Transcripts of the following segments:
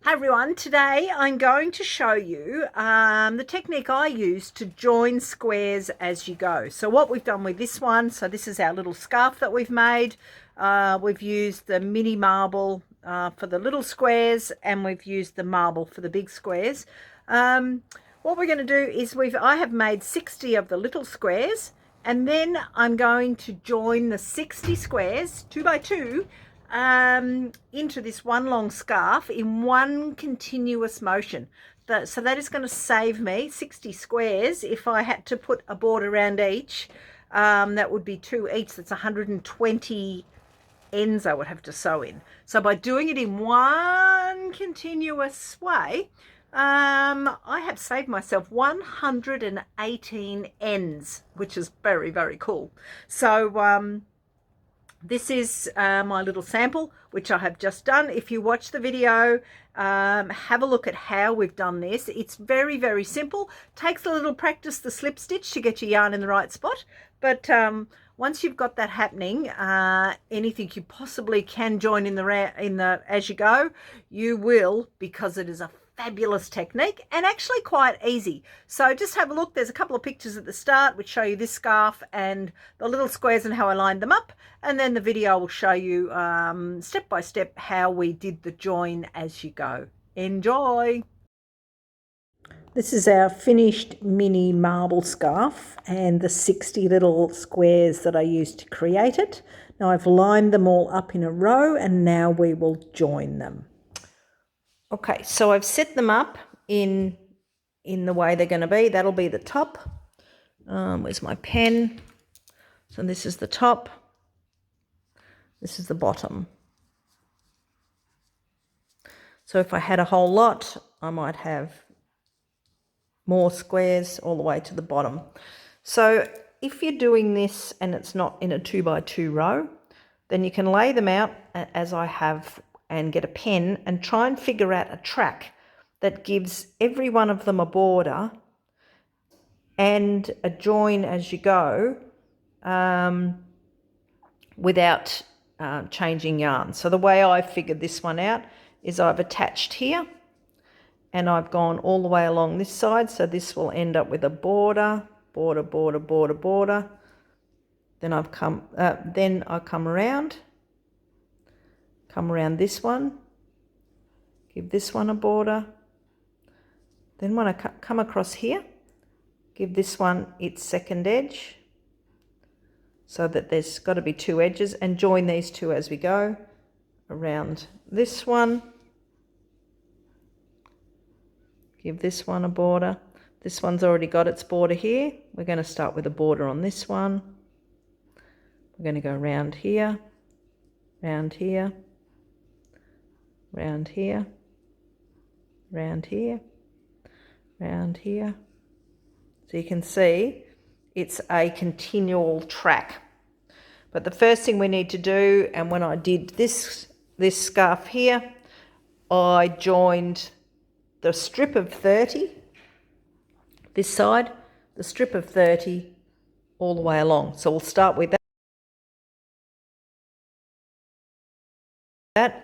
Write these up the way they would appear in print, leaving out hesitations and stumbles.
Hi everyone, today I'm going to show you the technique I use to join squares as you go. So what we've done with this one, so this is our little scarf that we've made. We've used the mini marble for the little squares, and we've used the marble for the big squares. What we're going to do is I have made 60 of the little squares, and then I'm going to join the 60 squares 2 by 2 into this one long scarf in one continuous motion. So that is going to save me 60 squares. If I had to put a board around each, that would be 2 each. That's 120 ends I would have to sew in. So by doing it in one continuous way, I have saved myself 118 ends, which is very, very cool. So this is my little sample, which I have just done. If you watch the video, have a look at how we've done this. It's very, very simple. Takes a little practice, the slip stitch, to get your yarn in the right spot. But once you've got that happening, anything you possibly can join in the as you go, you will, because it is a fabulous technique and actually quite easy. So just have a look. There's a couple of pictures at the start which show you this scarf and the little squares and how I lined them up, and then the video will show you step by step how we did the join as you go. Enjoy. This is our finished mini marble scarf and the 60 little squares that I used to create it. Now I've lined them all up in a row, and now we will join them. Okay, so I've set them up in the way they're going to be. That'll be the top. Where's my pen? So this is the top. This is the bottom. So if I had a whole lot, I might have more squares all the way to the bottom. So if you're doing this and it's not in a 2 by 2 row, then you can lay them out as I have and get a pen and try and figure out a track that gives every one of them a border and a join as you go without changing yarn. So the way I figured this one out is I've attached here and I've gone all the way along this side. So this will end up with a border, border, border, border, border. Then I come around this one, give this one a border. Then when I come across here, give this one its second edge, so that there's got to be 2 edges, and join these 2 as we go around this one. Give this one a border. This one's already got its border here. We're going to start with a border on this one. We're going to go around here, round here, round here, round here, round here. So you can see it's a continual track. But the first thing we need to do, and when I did this scarf here, I joined the strip of 30, this side, the strip of 30 all the way along. So we'll start with that.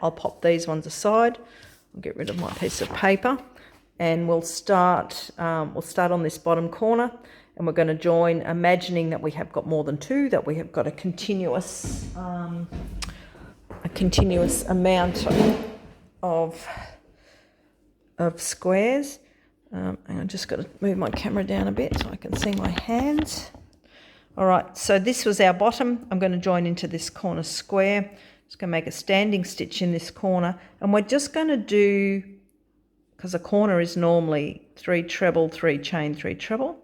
I'll pop these ones aside. I'll get rid of my piece of paper, and we'll start on this bottom corner, and we're going to join, imagining that we have got more than 2, that we have got a continuous amount of squares. I'm just got to move my camera down a bit so I can see my hands. All right, so this was our bottom. I'm going to join into this corner square. Just going to make a standing stitch in this corner, and we're just going to do, because a corner is normally 3 treble, 3 chain, 3 treble,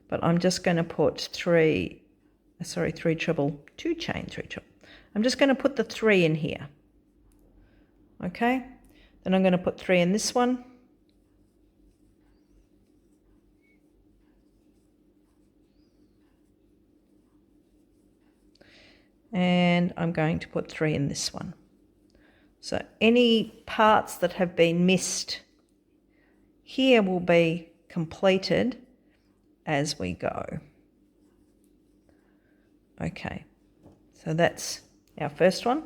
but I'm just going to put 3 treble, 2 chain, 3 treble. I'm just going to put the 3 in here. Okay, then I'm going to put 3 in this one. And I'm going to put 3 in this one. So any parts that have been missed here will be completed as we go. Okay, so that's our first one.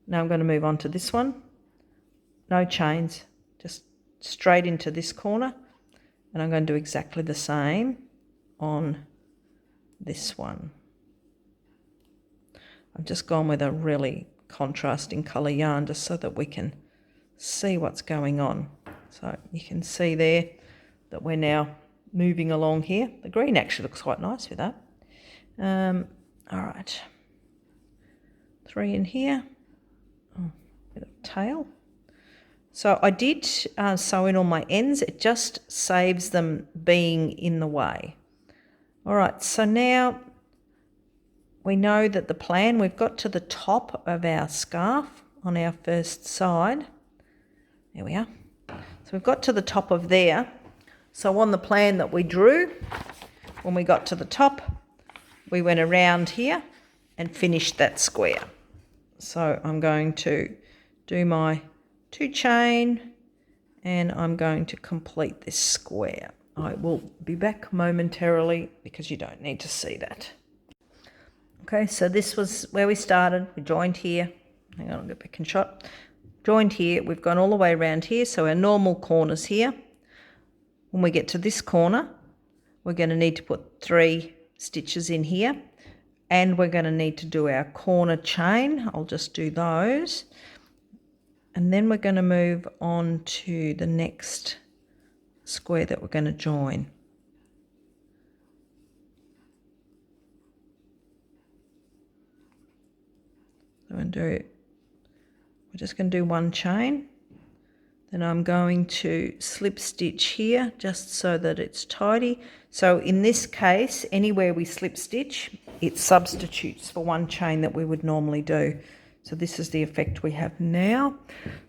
Now I'm going to move on to this one. No chains, just straight into this corner, and I'm going to do exactly the same on this one. I've just gone with a really contrasting colour yarn just so that we can see what's going on. So you can see there that we're now moving along here. The green actually looks quite nice with that. All right, 3 in here. Oh, bit of tail. So I did sew in all my ends. It just saves them being in the way. All right, so now we know that the plan, we've got to the top of our scarf on our first side. There we are. So we've got to the top of there. So on the plan that we drew, when we got to the top, we went around here and finished that square. So I'm going to do my 2 chain and I'm going to complete this square. I will be back momentarily because you don't need to see that. Okay, so this was where we started. We joined here. Hang on, I'll get back in shot. Joined here. We've gone all the way around here. So our normal corner's here. When we get to this corner, we're going to need to put 3 stitches in here. And we're going to need to do our corner chain. I'll just do those. And then we're going to move on to the next square that we're going to join. We're just going to do 1 chain. Then I'm going to slip stitch here just so that it's tidy. So in this case, anywhere we slip stitch, it substitutes for 1 chain that we would normally do. So this is the effect we have now.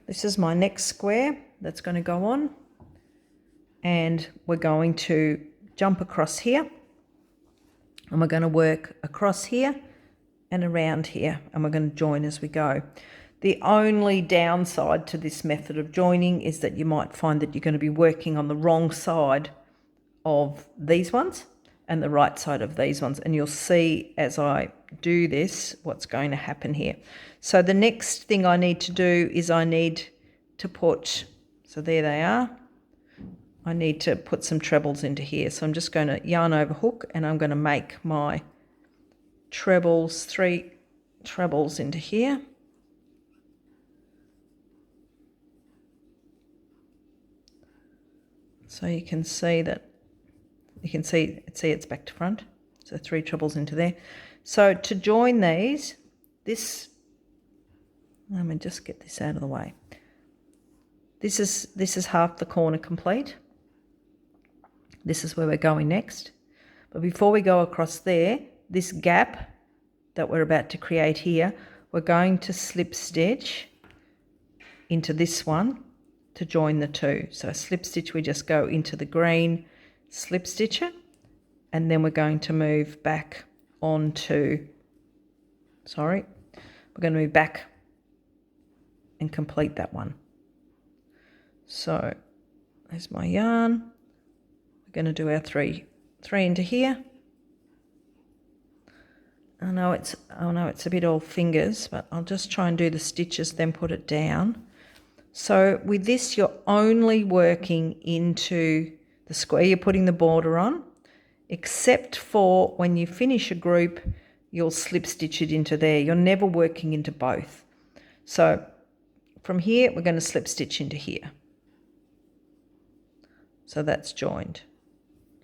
This is my next square that's going to go on. And we're going to jump across here. And we're going to work across here and around here. And we're going to join as we go. The only downside to this method of joining is that you might find that you're going to be working on the wrong side of these ones and the right side of these ones. And you'll see as I do this what's going to happen here. So the next thing I need to do is I need to put, so there they are. I need to put some trebles into here. So I'm just going to yarn over hook and I'm going to make my trebles, 3 trebles into here. So you can see that, see it's back to front. So 3 trebles into there. So to join these, let me just get this out of the way. This is half the corner complete. This is where we're going next. But before we go across there, this gap that we're about to create here, we're going to slip stitch into this one to join the 2. So slip stitch, we just go into the green, slip stitch it, and then we're going to move back onto, we're going to move back and complete that one. So there's my yarn. We're going to do our 3 into here. I know it's a bit all fingers, but I'll just try and do the stitches, then put it down. So with this, you're only working into the square you're putting the border on, except for when you finish a group, you'll slip stitch it into there. You're never working into both. So from here, we're going to slip stitch into here. So that's joined.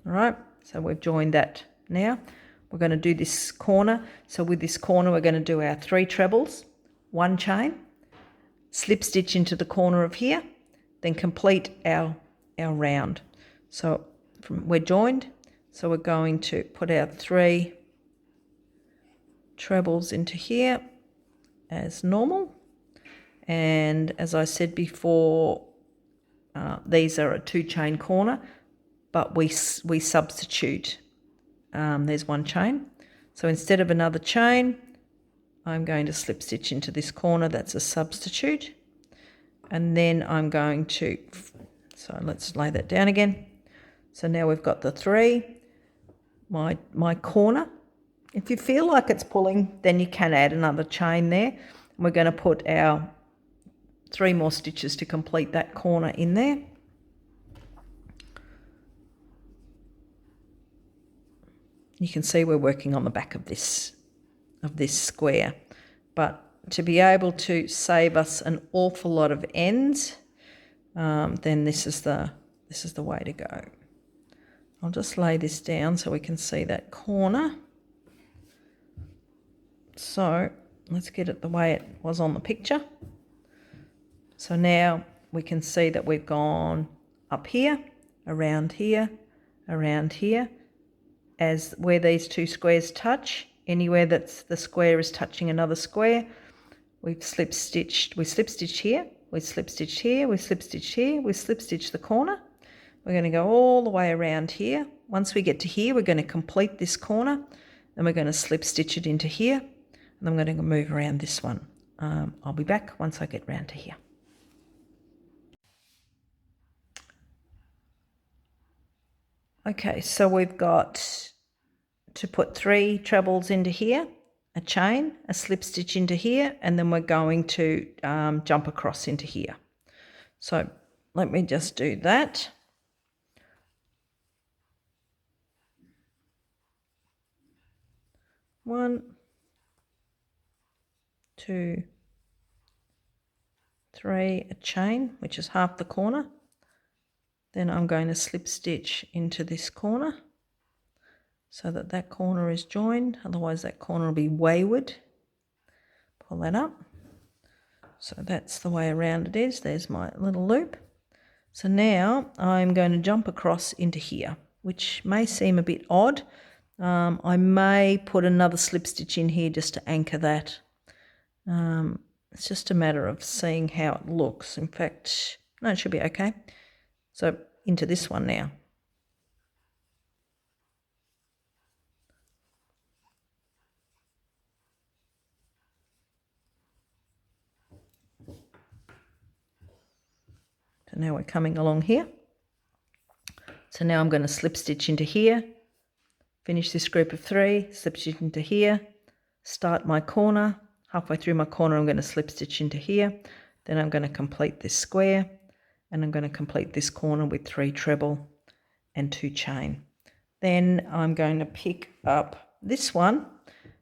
All right, so we've joined that now. We're going to do this corner. So with this corner, we're going to do our 3 trebles, 1 chain, slip stitch into the corner of here, then complete our round. So we're joined. So we're going to put our 3 trebles into here as normal. And as I said before, these are a 2 chain corner, but we substitute. There's 1 chain. So instead of another chain, I'm going to slip stitch into this corner. That's a substitute. And then I'm going to, so let's lay that down again. So now we've got the 3, my corner. If you feel like it's pulling, then you can add another chain there. And we're going to put our 3 more stitches to complete that corner in there. You can see we're working on the back of this square, but to be able to save us an awful lot of ends, then this is the way to go. I'll just lay this down so we can see that corner. So let's get it the way it was on the picture. So now we can see that we've gone up here, around here, around here. As where these 2 squares touch, anywhere that's the square is touching another square, we've slip stitched. We slip stitched here, we slip stitched here, we slip stitched here, we slip stitched the corner. We're going to go all the way around here. Once we get to here, we're going to complete this corner, then we're going to slip stitch it into here, and I'm going to move around this one. I'll be back once I get round to here. Okay, so we've got to put 3 trebles into here, a chain, a slip stitch into here, and then we're going to jump across into here. So let me just do that. One, 2, 3, a chain, which is half the corner. Then I'm going to slip stitch into this corner so that that corner is joined, otherwise that corner will be wayward. Pull that up. So that's the way around it is. There's my little loop. So now I'm going to jump across into here, which may seem a bit odd. I may put another slip stitch in here just to anchor that. It's just a matter of seeing how it looks. In fact, no, it should be okay. So into this one now. So now we're coming along here. So now I'm going to slip stitch into here, finish this group of 3, slip stitch into here, start my corner. Halfway through my corner I'm going to slip stitch into here, then I'm going to complete this square, and I'm going to complete this corner with 3 treble and 2 chain. Then I'm going to pick up this one.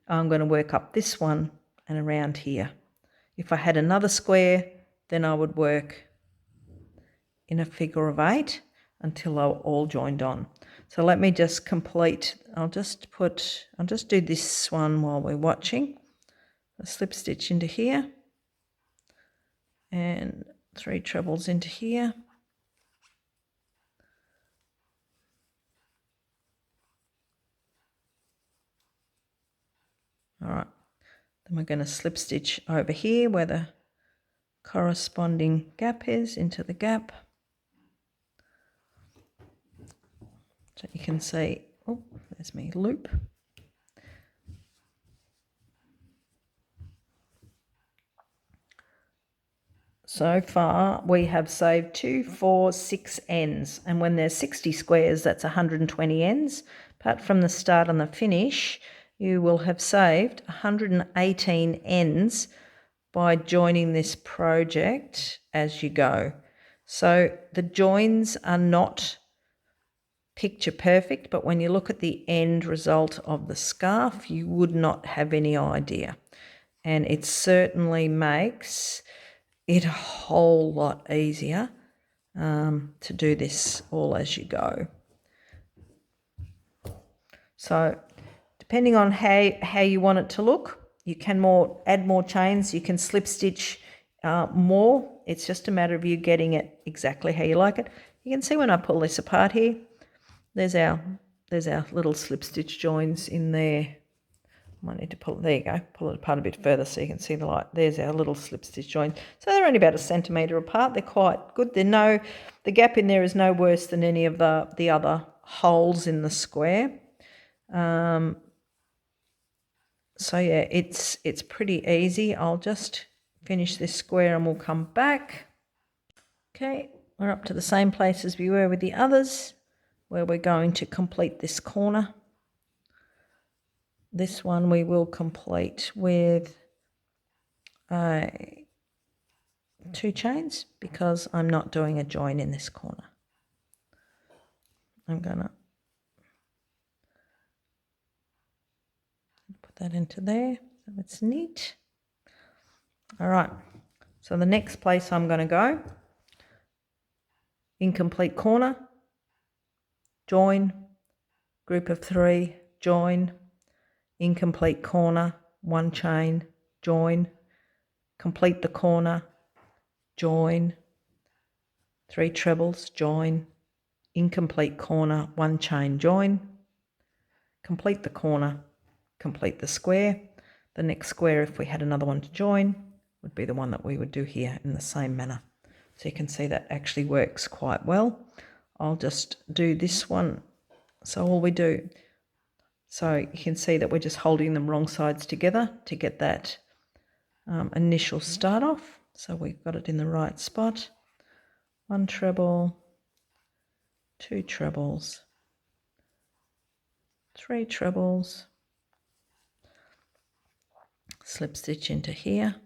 I'm going to work up this one and around here. If I had another square, then I would work in a figure of 8 until they're all joined on. So let me just complete. I'll just do this one while we're watching. A slip stitch into here and 3 trebles into here. All right, then we're going to slip stitch over here where the corresponding gap is, into the gap. So you can see, oh, there's my loop. So far we have saved 2, 4, 6 ends, and when there's 60 squares, that's 120 ends. Apart from the start and the finish, you will have saved 118 ends by joining this project as you go. So the joins are not picture perfect, but when you look at the end result of the scarf, you would not have any idea. And it certainly makes it a whole lot easier to do this all as you go. So depending on how you want it to look, you can add more chains, you can slip stitch more. It's just a matter of you getting it exactly how you like it. You can see when I pull this apart here, there's our little slip stitch joins in there. I might need to pull it, there you go, pull it apart a bit further so you can see the light. There's our little slip stitch joint. So they're only about 1 centimetre apart. They're quite good. The gap in there is no worse than any of the other holes in the square. So yeah, it's pretty easy. I'll just finish this square and we'll come back. Okay, we're up to the same place as we were with the others, where we're going to complete this corner. This one we will complete with a 2 chains because I'm not doing a join in this corner. I'm going to put that into there so it's neat. All right, so the next place I'm going to go, incomplete corner, join, group of 3, join, incomplete corner, 1 chain, join, complete the corner, join, 3 trebles, join, incomplete corner, 1 chain, join, complete the corner, complete the square. The next square, if we had another one to join, would be the one that we would do here in the same manner. So you can see that actually works quite well. I'll just do this one. So all we do, so you can see that we're just holding them wrong sides together to get that initial start off. So we've got it in the right spot. 1 treble, 2 trebles, 3 trebles, slip stitch into here,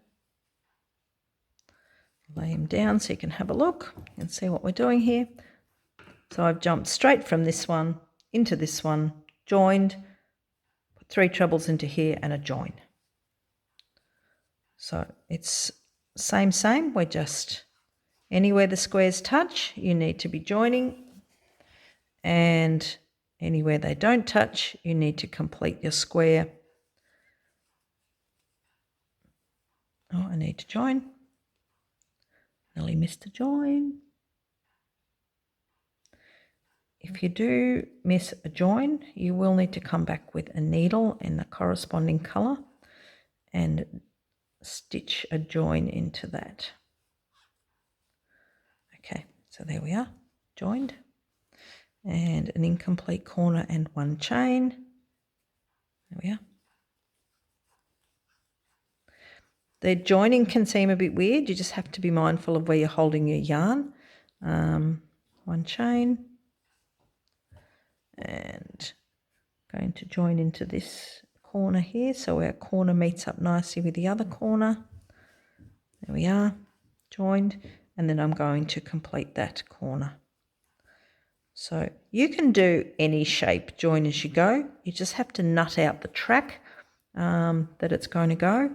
lay them down so you can have a look and see what we're doing here. So I've jumped straight from this one into this one, joined, put 3 trebles into here and a join. So it's same, we're just anywhere the squares touch, you need to be joining, and anywhere they don't touch, you need to complete your square. Oh, I need to join. Nearly missed a join. If you do miss a join, you will need to come back with a needle in the corresponding colour and stitch a join into that. Okay, so there we are, joined, and an incomplete corner and 1 chain. There we are. The joining can seem a bit weird. You just have to be mindful of where you're holding your yarn. 1 chain, and going to join into this corner here so our corner meets up nicely with the other corner. There we are, joined, and then I'm going to complete that corner. So you can do any shape join as you go. You just have to nut out the track that it's going to go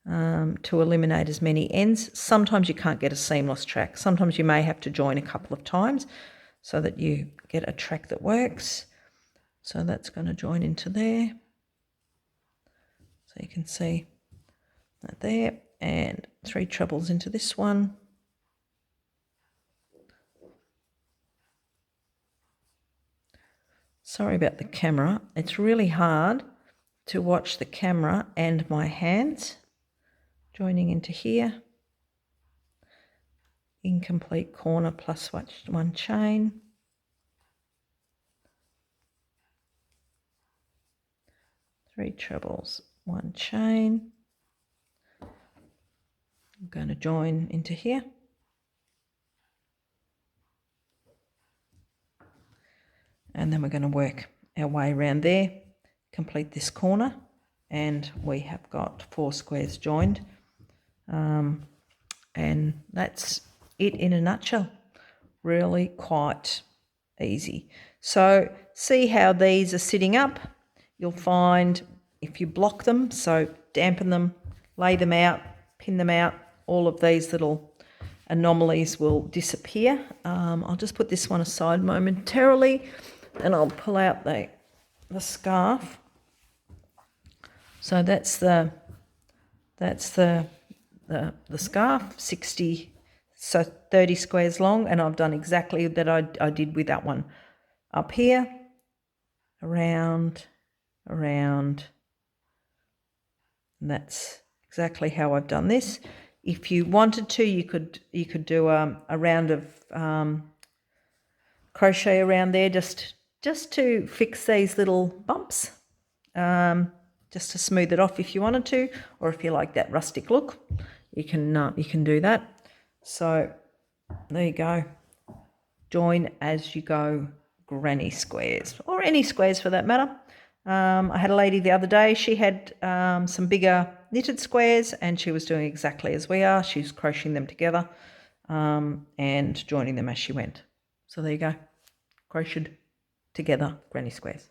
to eliminate as many ends. Sometimes you can't get a seamless track. Sometimes you may have to join a couple of times so that you get a track that works. So that's going to join into there. So you can see that there, and 3 trebles into this one. Sorry about the camera. It's really hard to watch the camera and my hands. Joining into here. Incomplete corner plus 1 chain. 3 trebles, 1 chain. I'm going to join into here. And then we're going to work our way around there, complete this corner, and we have got 4 squares joined. And that's it in a nutshell. Really quite easy. So see how these are sitting up. You'll find if you block them, so dampen them, lay them out, pin them out, all of these little anomalies will disappear. I'll just put this one aside momentarily and I'll pull out the scarf. So that's the scarf, 60, so 30 squares long, and I've done exactly that I did with that one. Up here, around, and that's exactly how I've done this. If you wanted to, you could do a round of crochet around there just to fix these little bumps, just to smooth it off if you wanted to, or if you like that rustic look, you can do that. So there you go. Join as you go granny squares, or any squares for that matter. I had a lady the other day, she had some bigger knitted squares, and she was doing exactly as we are. She's crocheting them together and joining them as she went. So there you go, crocheted together granny squares.